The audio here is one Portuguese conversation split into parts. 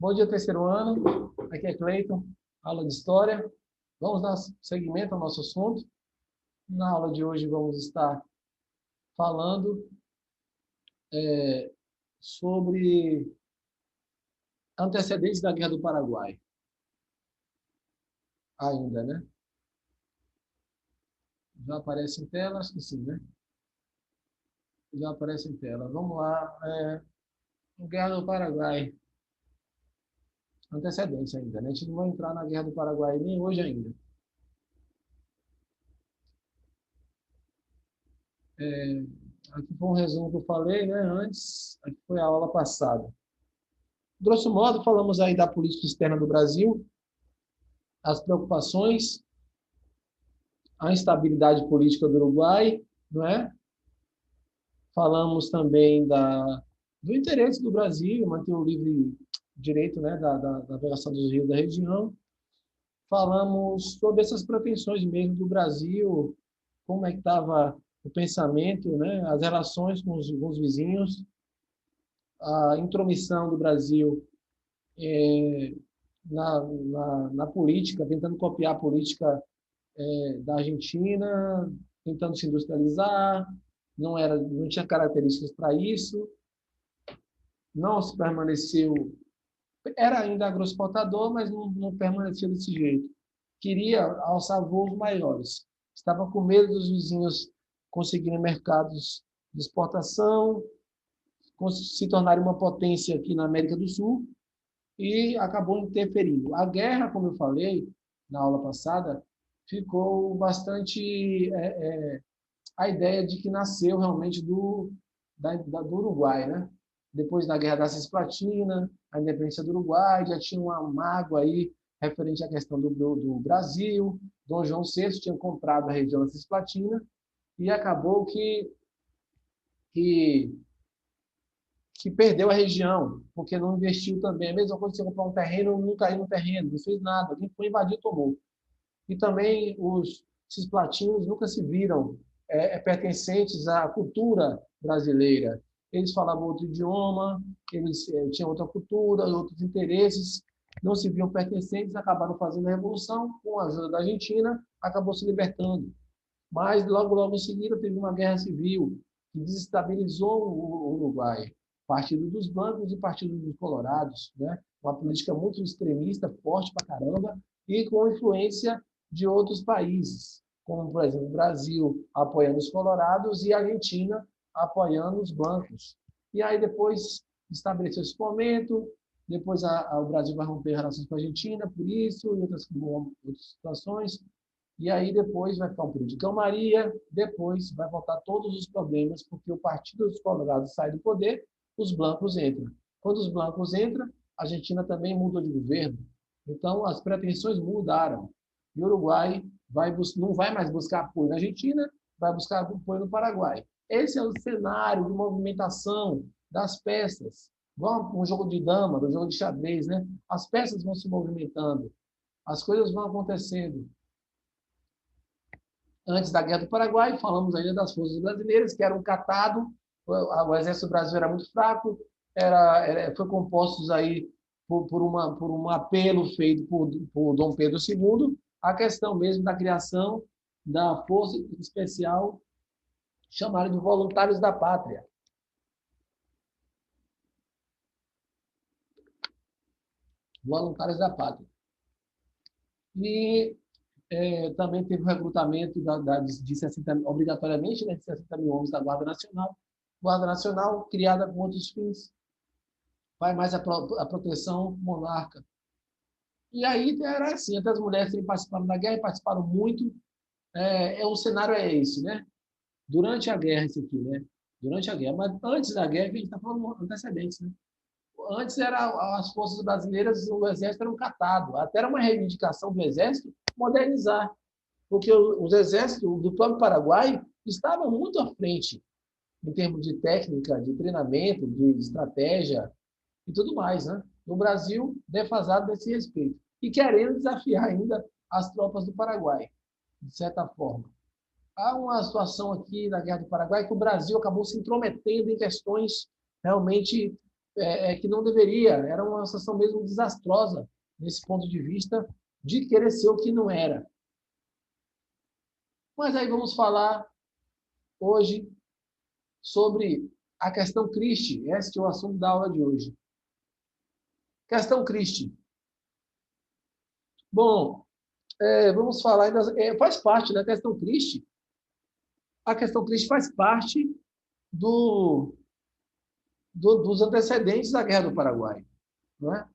Bom dia, terceiro ano. Aqui é Cleiton, aula de História. Vamos dar seguimento ao nosso assunto. Na aula de hoje vamos estar falando sobre antecedentes da Guerra do Paraguai. Ainda, né? Já aparece em tela? Acho que sim, né? Já aparece em tela. Vamos lá. Guerra do Paraguai. Antecedentes ainda, né? A gente não vai entrar na Guerra do Paraguai nem hoje ainda. Aqui foi um resumo que eu falei, né? Antes, aqui foi a aula passada. Grosso modo, falamos aí da política externa do Brasil, as preocupações, a instabilidade política do Uruguai, não é? Falamos também do interesse do Brasil, manter o livre direito, né, da navegação dos rios da região. Falamos sobre essas pretensões mesmo do Brasil, como é que estava o pensamento, né, as relações com os vizinhos, a intromissão do Brasil na política, tentando copiar a política da Argentina, tentando se industrializar, não tinha características para isso, não se permaneceu, era ainda agroexportador, mas não permaneceu desse jeito. Queria alçar voos maiores. Estava com medo dos vizinhos conseguirem mercados de exportação, se tornarem uma potência aqui na América do Sul, e acabou interferindo. A guerra, como eu falei na aula passada, ficou bastante a ideia de que nasceu realmente do Uruguai, né? Depois da Guerra da Cisplatina, a independência do Uruguai, já tinha uma mágoa aí referente à questão do Brasil. Dom João VI tinha comprado a região da Cisplatina e acabou que, que perdeu a região, porque não investiu também. A mesma coisa que você comprar um terreno, não caiu no terreno, não fez nada. Quem foi invadir, tomou. E também os cisplatinos nunca se viram pertencentes à cultura brasileira. Eles falavam outro idioma, eles tinham outra cultura, outros interesses, não se viam pertencentes, acabaram fazendo a revolução, com a ajuda da Argentina, acabou se libertando. Mas logo em seguida teve uma guerra civil que desestabilizou o Uruguai. Partido dos Blancos e Partido dos Colorados, né? Uma política muito extremista, forte pra caramba, e com influência de outros países, como, por exemplo, o Brasil apoiando os colorados e a Argentina apoiando os blancos. E aí depois estabeleceu esse momento, depois o Brasil vai romper relações com a Argentina por isso, e outras situações, e aí depois vai ficar um período de calmaria, depois vai voltar todos os problemas, porque o Partido dos Colorados sai do poder, os blancos entram. Quando os blancos entram, a Argentina também mudou de governo. Então, as pretensões mudaram. E o Uruguai não vai mais buscar apoio na Argentina, vai buscar apoio no Paraguai. Esse é o cenário de movimentação das peças. Vamos um jogo de dama, um jogo de xadrez, né? As peças vão se movimentando, as coisas vão acontecendo. Antes da Guerra do Paraguai, falamos ainda das forças brasileiras, que eram catado, o exército do Brasil era muito fraco, foi composto aí por um apelo feito por Dom Pedro II, a questão mesmo da criação da Força Especial, chamada de Voluntários da Pátria. Voluntários da Pátria. E também teve o recrutamento de 60, obrigatoriamente, né, de 60 mil homens da Guarda Nacional. Guarda Nacional, criada com outros fins, vai mais a proteção monarca. E aí era assim, até as mulheres que participaram da guerra, participaram muito. O cenário é esse, né? Durante a guerra, isso aqui, né? Durante a guerra. Mas antes da guerra, a gente está falando antecedentes, né? Antes, as forças brasileiras, o exército era um catado. Até era uma reivindicação do exército modernizar, porque os exércitos do próprio Paraguai estavam muito à frente em termos de técnica, de treinamento, de estratégia e tudo mais, né? No Brasil, defasado nesse respeito. E querendo desafiar ainda as tropas do Paraguai, de certa forma. Há uma situação aqui na Guerra do Paraguai que o Brasil acabou se intrometendo em questões realmente que não deveria, era uma situação mesmo desastrosa, nesse ponto de vista de querer ser o que não era. Mas aí vamos falar hoje sobre a questão Christie. Esse é o assunto da aula de hoje. Questão Christie. Bom, vamos falar ainda. Faz parte da questão Christie. A questão Christie faz parte dos antecedentes da Guerra do Paraguai. Não é?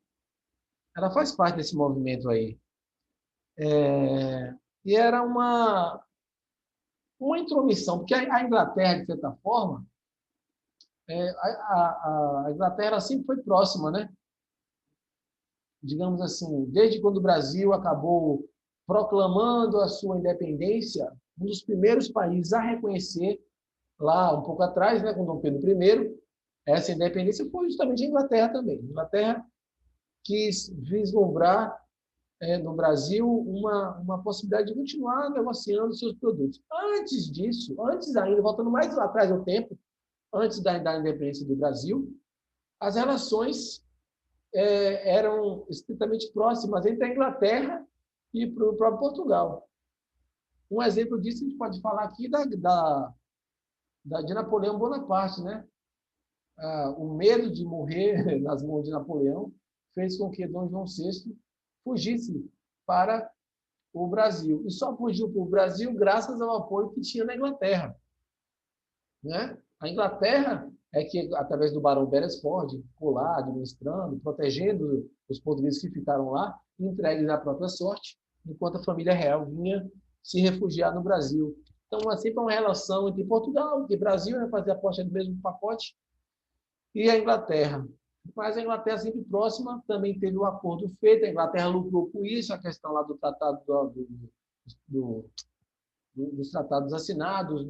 Ela faz parte desse movimento aí. E era uma intromissão, porque a Inglaterra, de certa forma, a Inglaterra sempre foi próxima, né? Digamos assim, desde quando o Brasil acabou proclamando a sua independência, um dos primeiros países a reconhecer, lá um pouco atrás, né, com Dom Pedro I, essa independência foi justamente a Inglaterra também. A Inglaterra quis vislumbrar no Brasil uma possibilidade de continuar negociando seus produtos. Antes disso, antes ainda, voltando mais lá atrás no tempo, antes da independência do Brasil, as relações eram estritamente próximas entre a Inglaterra e o próprio Portugal. Um exemplo disso a gente pode falar aqui de Napoleão Bonaparte, né? O medo de morrer nas mãos de Napoleão fez com que Dom João VI fugisse para o Brasil. E só fugiu para o Brasil graças ao apoio que tinha na Inglaterra. Né? A Inglaterra é que, através do Barão Beresford, ficou lá administrando, protegendo os portugueses que ficaram lá, entregues à própria sorte, enquanto a família real vinha se refugiar no Brasil. Então, é sempre uma relação entre Portugal e Brasil, né, fazer a aposta do mesmo pacote, e a Inglaterra. Mas a Inglaterra, sempre próxima, também teve um acordo feito, a Inglaterra lucrou com isso, a questão lá do tratado dos tratados assinados,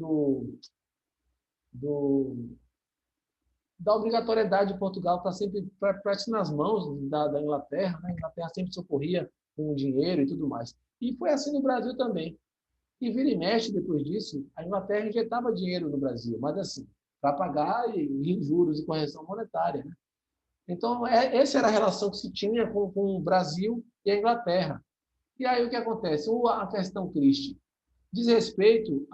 da obrigatoriedade de Portugal estar sempre praticamente nas mãos da Inglaterra, né? A Inglaterra sempre socorria com dinheiro e tudo mais. E foi assim no Brasil também. E vira e mexe, depois disso, a Inglaterra injetava dinheiro no Brasil, mas assim, para pagar em juros e correção monetária. Né? Então, essa era a relação que se tinha com o Brasil e a Inglaterra. E aí o que acontece? A questão Christie diz respeito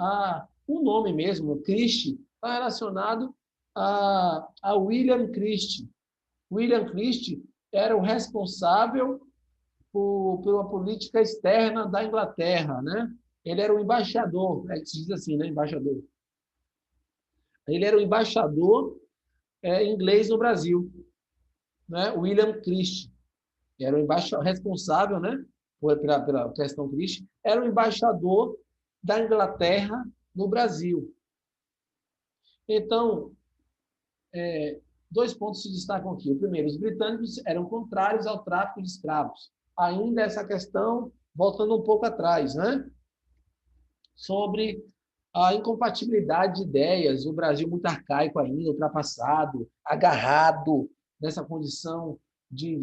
o nome mesmo, Christie, está relacionado a William Christie. William Christie era o responsável pela política externa da Inglaterra, né? Ele era o embaixador, se diz assim, né? Embaixador. Ele era o embaixador inglês no Brasil, né? William Christie. Era o responsável, né? Pela questão Christie, era o embaixador da Inglaterra no Brasil. Então, dois pontos se destacam aqui. O primeiro, os britânicos eram contrários ao tráfico de escravos. Ainda essa questão, voltando um pouco atrás, né? Sobre a incompatibilidade de ideias, o Brasil muito arcaico ainda, ultrapassado, agarrado nessa condição de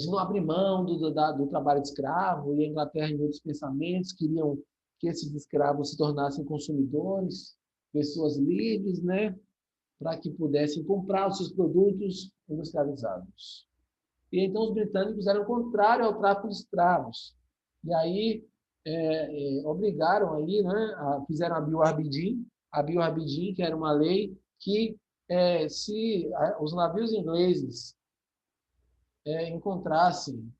não abrir mão do trabalho de escravo, e a Inglaterra, em outros pensamentos, queriam que esses escravos se tornassem consumidores, pessoas livres, né? Para que pudessem comprar os seus produtos industrializados. E então os britânicos eram contrários ao tráfico de escravos. E aí obrigaram aí, né, fizeram a Bill Arbidin, que era uma lei que se os navios ingleses encontrassem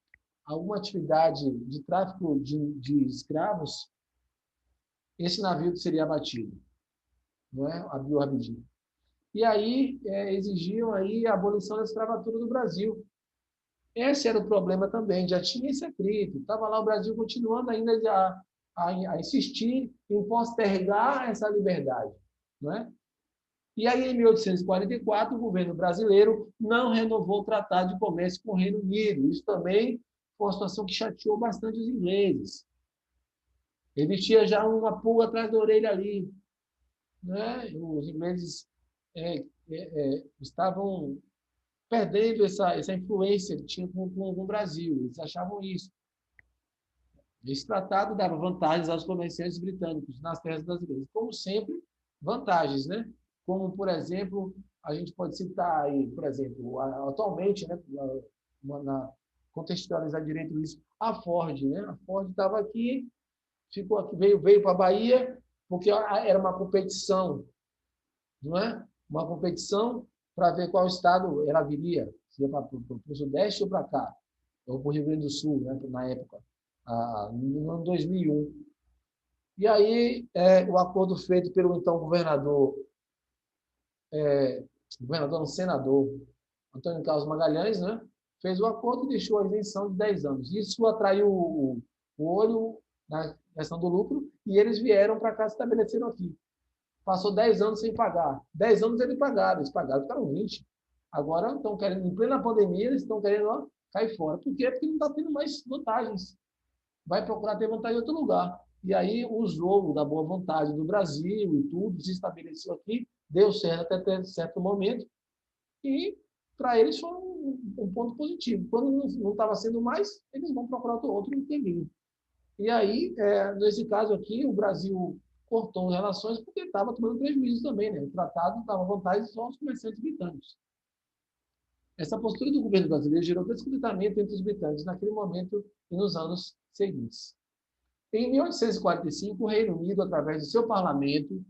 alguma atividade de tráfico de escravos, esse navio seria abatido, não é? A Bill Arbidin. E aí exigiam aí a abolição da escravatura do Brasil. Esse era o problema também, já tinha esse atrito. Estava lá o Brasil continuando ainda a insistir em postergar essa liberdade. Não é? E aí, em 1844, o governo brasileiro não renovou o Tratado de Comércio com o Reino Unido. Isso também foi uma situação que chateou bastante os ingleses. Existia já uma pulga atrás da orelha ali. Né? Os ingleses estavam perdendo essa influência que tinha com o Brasil. Eles achavam isso. Esse tratado dava vantagens aos comerciantes britânicos nas terras brasileiras. Como sempre, vantagens, né? Como, por exemplo, a gente pode citar aí, por exemplo, atualmente, né, contextualizar direito isso, a Ford, né? A Ford estava aqui, ficou aqui, veio para a Bahia, porque era uma competição, não é? Uma competição para ver qual estado ela viria, se ia para o Sudeste ou para cá, ou para o Rio Grande do Sul, né, na época, no ano 2001. E aí, o acordo feito pelo então governador, não, senador, Antônio Carlos Magalhães, né, fez o acordo e deixou a isenção de 10 anos. Isso atraiu o olho na questão do lucro e eles vieram para cá, se estabeleceram aqui. Passou 10 anos sem pagar. 10 anos eles pagaram, ficaram 20. Agora estão querendo, em plena pandemia, eles estão querendo cair fora. Por quê? Porque não está tendo mais vantagens. Vai procurar ter vantagem em outro lugar. E aí o jogo da boa vontade do Brasil e tudo se estabeleceu aqui, deu certo até certo momento, e para eles foi um ponto positivo. Quando não estava sendo mais, eles vão procurar outro caminho. E aí, nesse caso aqui, o Brasil cortou as relações porque estava tomando prejuízo também, né? O tratado dava vantagem só aos comerciantes britânicos. Essa postura do governo brasileiro gerou descontentamento entre os britânicos naquele momento e nos anos seguintes. Em 1845, o Reino Unido, através do seu parlamento,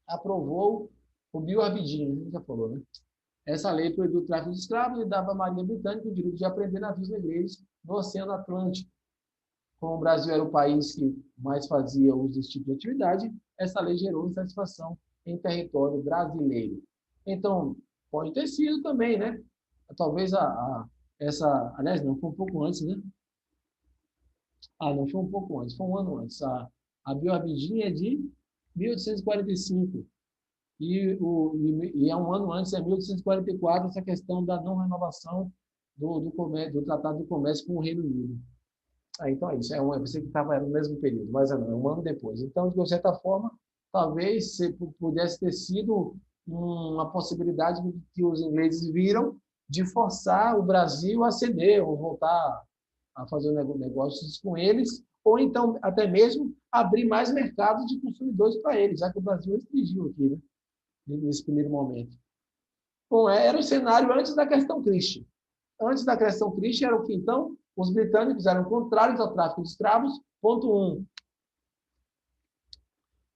aprovou o Bill Aberdeen, a gente já falou, né? Essa lei proibiu o tráfico de escravos e dava à Marinha Britânica o direito de apreender navios negreiros no Oceano Atlântico. Como o Brasil era o país que mais fazia uso desse tipo de atividade, essa lei gerou insatisfação em território brasileiro. Então, pode ter sido também, né? Talvez essa... Aliás, não, foi um pouco antes, né? Não, foi um pouco antes, foi um ano antes. A Bill Aberdeen é de 1845. E é um ano antes, é 1844, essa questão da não renovação do Tratado do Comércio com o Reino Unido. Então é isso, eu pensei que estava no mesmo período, mas não, é um ano depois. Então, de certa forma, talvez pudesse ter sido uma possibilidade que os ingleses viram de forçar o Brasil a ceder ou voltar a fazer negócios com eles, ou então até mesmo abrir mais mercados de consumidores para eles, já que o Brasil restringiu aqui, né, nesse primeiro momento. Bom, era o cenário antes da questão Christie. Antes da questão Christie era o que, então, os britânicos eram contrários ao tráfico de escravos, ponto 1.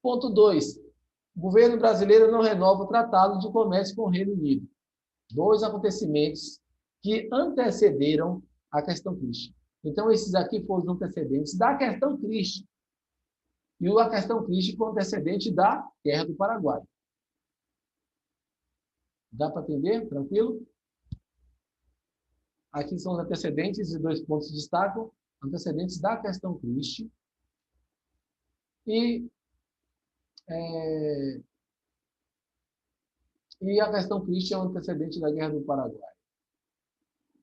Ponto 2. O governo brasileiro não renova o Tratado de Comércio com o Reino Unido. 2 acontecimentos que antecederam a questão Christie. Então, esses aqui foram os antecedentes da questão Christie. E a questão Christie foi antecedente da Guerra do Paraguai. Dá para entender? Tranquilo? Aqui são os antecedentes e 2 pontos destacam. Antecedentes da questão Christie e a questão Christie é um antecedente da Guerra do Paraguai.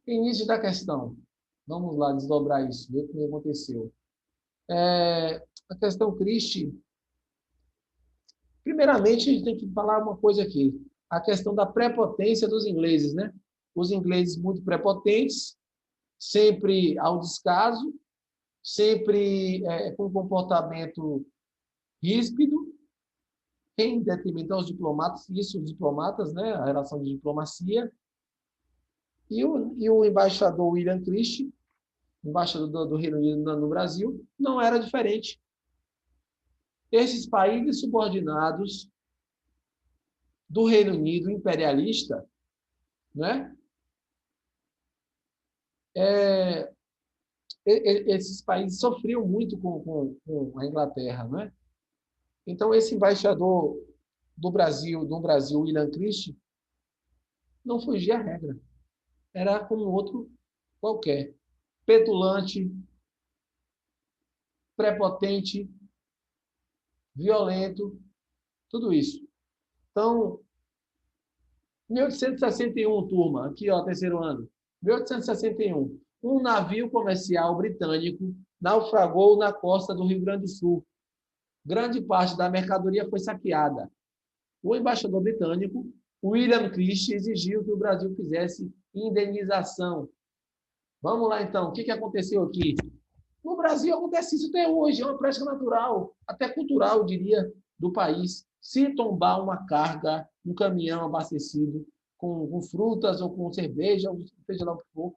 Início da questão. Vamos lá desdobrar isso, ver o que aconteceu. A questão Christie, primeiramente, a gente tem que falar uma coisa aqui. A questão da prepotência dos ingleses, né? Os ingleses muito prepotentes, sempre ao descaso, sempre com comportamento ríspido, em detrimento aos diplomatas, isso, os diplomatas, né, a relação de diplomacia, e o embaixador William Christie, embaixador do Reino Unido no Brasil, não era diferente. Esses países subordinados do Reino Unido imperialista, né, esses países sofriam muito com a Inglaterra, né? Então, esse embaixador do Brasil, William Christie, não fugia à regra. Era como outro qualquer. Petulante, prepotente, violento, tudo isso. Então, 1861, turma, aqui, ó, terceiro ano. 1861, um navio comercial britânico naufragou na costa do Rio Grande do Sul. Grande parte da mercadoria foi saqueada. O embaixador britânico, William Christie, exigiu que o Brasil fizesse indenização. Vamos lá, então. O que aconteceu aqui? No Brasil acontece isso até hoje. É uma prática natural, até cultural, eu diria, do país. Se tombar uma carga, um caminhão abastecido com frutas ou com cerveja, ou seja lá o que for,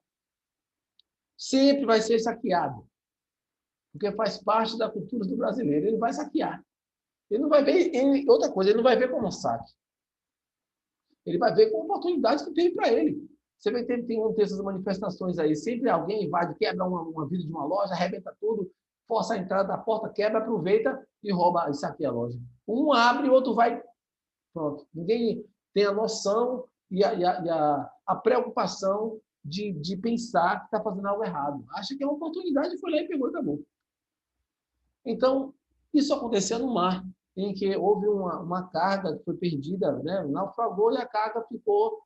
sempre vai ser saqueado, porque faz parte da cultura do brasileiro. Ele vai saquear. Ele não vai ver, outra coisa, ele não vai ver como saque. Ele vai ver como oportunidades que tem para ele. Você vai ter, tem essas manifestações aí, sempre alguém invade, quebra uma vidro de uma loja, arrebenta tudo, força a entrada da porta, quebra, aproveita e rouba e saqueia a loja. Um abre, o outro vai. Pronto. Ninguém tem a noção e a preocupação de pensar que está fazendo algo errado. Acha que é uma oportunidade, foi lá e pegou e acabou. Então, isso aconteceu no mar, em que houve uma carga que foi perdida, né? Naufragou e a carga ficou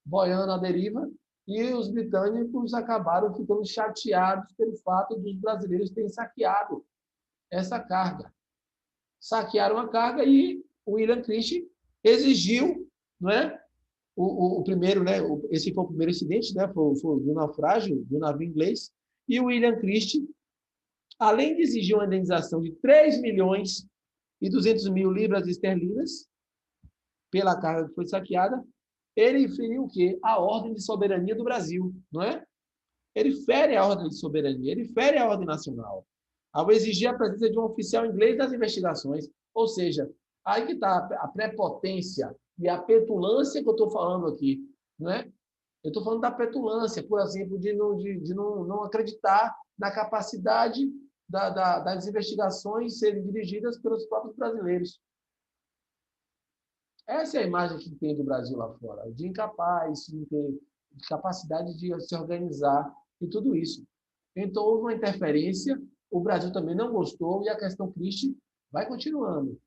boiando à deriva, e os britânicos acabaram ficando chateados pelo fato dos brasileiros terem saqueado essa carga. Saquearam a carga e o William Christie exigiu, não é? O primeiro, né? Esse foi o primeiro incidente, né? Foi do naufrágio do navio inglês, e o William Christie, além de exigir uma indenização de 3 milhões e 200 mil libras esterlinas pela carga que foi saqueada, ele feriu o quê? A ordem de soberania do Brasil, não é? Ele fere a ordem de soberania, ele fere a ordem nacional, ao exigir a presença de um oficial inglês nas investigações. Ou seja, aí que está a prepotência e a petulância que eu estou falando aqui, não é? Eu estou falando da petulância, por exemplo, de não acreditar na capacidade das investigações serem dirigidas pelos próprios brasileiros. Essa é a imagem que tem do Brasil lá fora, de incapaz, de ter capacidade de se organizar e tudo isso. Então, houve uma interferência, o Brasil também não gostou e a questão Christie vai continuando.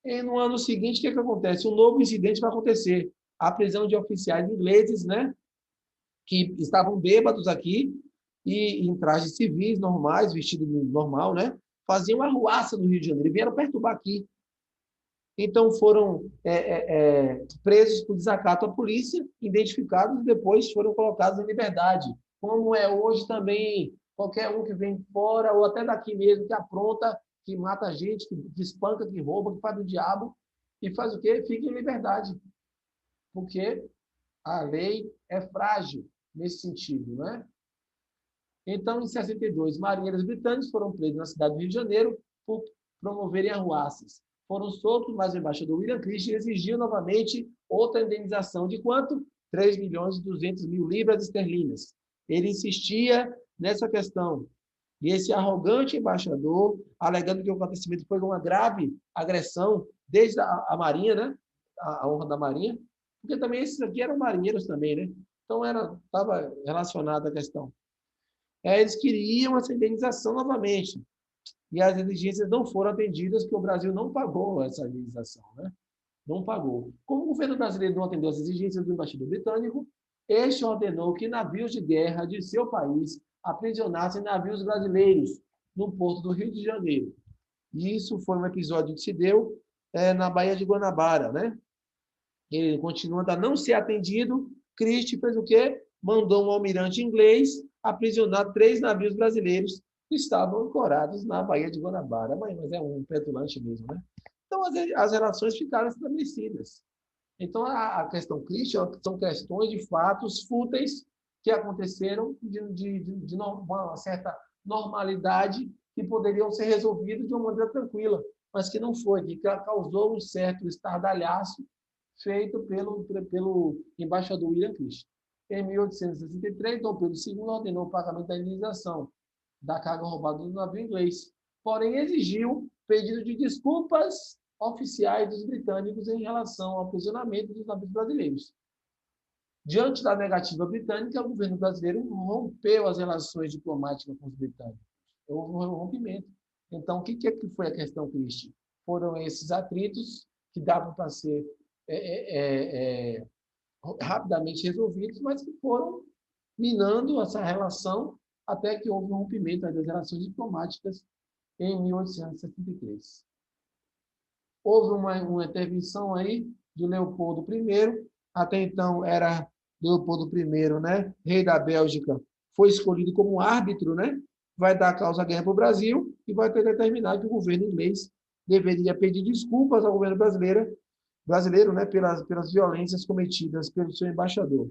E no ano seguinte, o que acontece? Um novo incidente vai acontecer. A prisão de oficiais ingleses, né, que estavam bêbados aqui e em trajes civis normais, vestido normal, né, faziam arruaça no Rio de Janeiro e vieram perturbar aqui. Então, foram presos por desacato à polícia, identificados e depois foram colocados em liberdade. Como é hoje também, qualquer um que vem fora, ou até daqui mesmo, que apronta, que mata a gente, que espanca, que rouba, que faz o diabo, e faz o quê? Fica em liberdade. Porque a lei é frágil nesse sentido, né? Então, em 62, marinheiros britânicos foram presos na cidade do Rio de Janeiro por promoverem arruaças. Foram soltos, mas o embaixador William Christie exigiu novamente outra indenização de quanto? 3 milhões e 200 mil libras esterlinas. Ele insistia nessa questão. E esse arrogante embaixador, alegando que o acontecimento foi uma grave agressão desde a Marinha, né? A honra da Marinha, porque também esses aqui eram marinheiros também, né? Então, estava relacionada a questão. Eles queriam essa indenização novamente. E as exigências não foram atendidas, porque o Brasil não pagou essa indenização, né? Não pagou. Como o governo brasileiro não atendeu as exigências do embaixador britânico, este ordenou que navios de guerra de seu país aprisionassem navios brasileiros no porto do Rio de Janeiro. E isso foi um episódio que se deu na Baía de Guanabara, né? Ele continuando a não ser atendido, Christie fez o quê? Mandou um almirante inglês aprisionar 3 navios brasileiros que estavam ancorados na Baía de Guanabara. Mas é um petulante mesmo, né? Então, as relações ficaram estabelecidas. Então, a questão Christie são questões de fatos fúteis que aconteceram de uma certa normalidade que poderiam ser resolvidos de uma maneira tranquila, mas que não foi, que causou um certo estardalhaço feito pelo embaixador William Christie. Em 1863, Dom Pedro II ordenou o pagamento da indenização da carga roubada do navio inglês, porém exigiu pedido de desculpas oficiais dos britânicos em relação ao aprisionamento dos navios brasileiros. Diante da negativa britânica, o governo brasileiro rompeu as relações diplomáticas com os britânicos. Houve um rompimento. Então, o que foi a questão Christie? Foram esses atritos que davam para ser rapidamente resolvidos, mas que foram minando essa relação até que houve um rompimento das relações diplomáticas em 1873. Houve uma intervenção aí de Leopoldo I, até então era Leopoldo I, né, rei da Bélgica, foi escolhido como árbitro, né, vai dar causa à guerra para o Brasil e vai ter determinado que o governo inglês deveria pedir desculpas ao governo brasileiro, né, pelas violências cometidas pelo seu embaixador.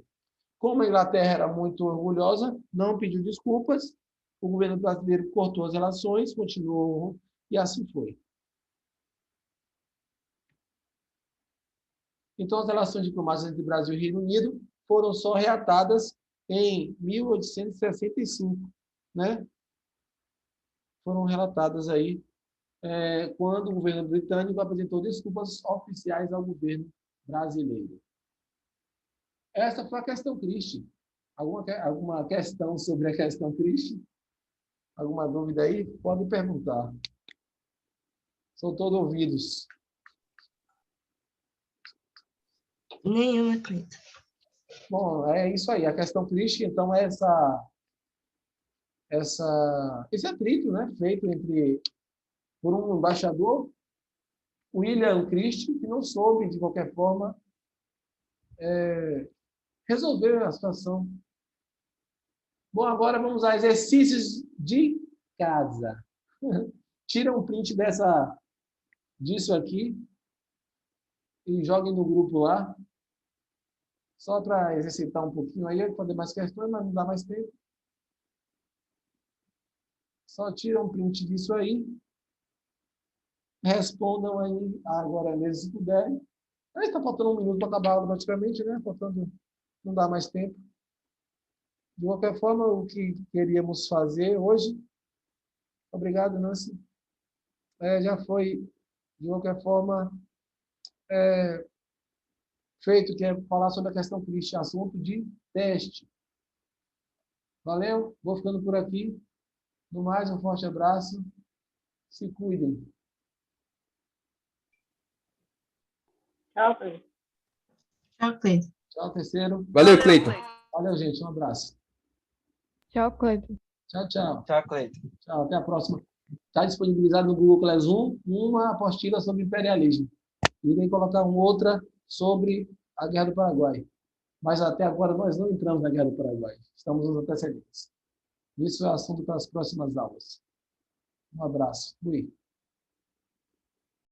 Como a Inglaterra era muito orgulhosa, não pediu desculpas, o governo brasileiro cortou as relações, continuou, e assim foi. Então, as relações diplomáticas entre Brasil e Reino Unido foram só reatadas em 1865, né? Foram relatadas aí quando o governo britânico apresentou desculpas oficiais ao governo brasileiro. Essa foi a questão Christie. Alguma questão sobre a questão Christie? Alguma dúvida aí? Pode perguntar. São todos ouvidos. Nenhuma, Cleiton. Bom, é isso aí. A questão Christie, então, é esse atrito, né, feito por um embaixador, William Christie, que não soube, de qualquer forma, resolver a situação. Bom, agora vamos a exercícios de casa. Tira um print disso aqui e joguem no grupo lá, só para exercitar um pouquinho aí, fazer mais questões, mas não dá mais tempo. Só tira um print disso aí. Respondam aí agora mesmo, se puderem. Aí está faltando 1 minuto para acabar automaticamente, né? Faltando, não dá mais tempo. De qualquer forma, o que queríamos fazer hoje... Obrigado, Nancy. Já foi, de qualquer forma, feito, que é falar sobre a questão Christie, assunto de teste. Valeu? Vou ficando por aqui. No mais, um forte abraço. Se cuidem. Tchau, Cleiton. Tchau, Cleiton. Tchau, terceiro. Valeu, Cleiton. Valeu, gente. Um abraço. Tchau, Cleiton. Tchau, tchau. Tchau, Cleiton. Tchau, até a próxima. Está disponibilizado no Google Classroom uma apostila sobre imperialismo. E tem que colocar uma outra sobre a Guerra do Paraguai. Mas até agora nós não entramos na Guerra do Paraguai. Estamos nos antecedentes. Isso é assunto para as próximas aulas. Um abraço. Fui.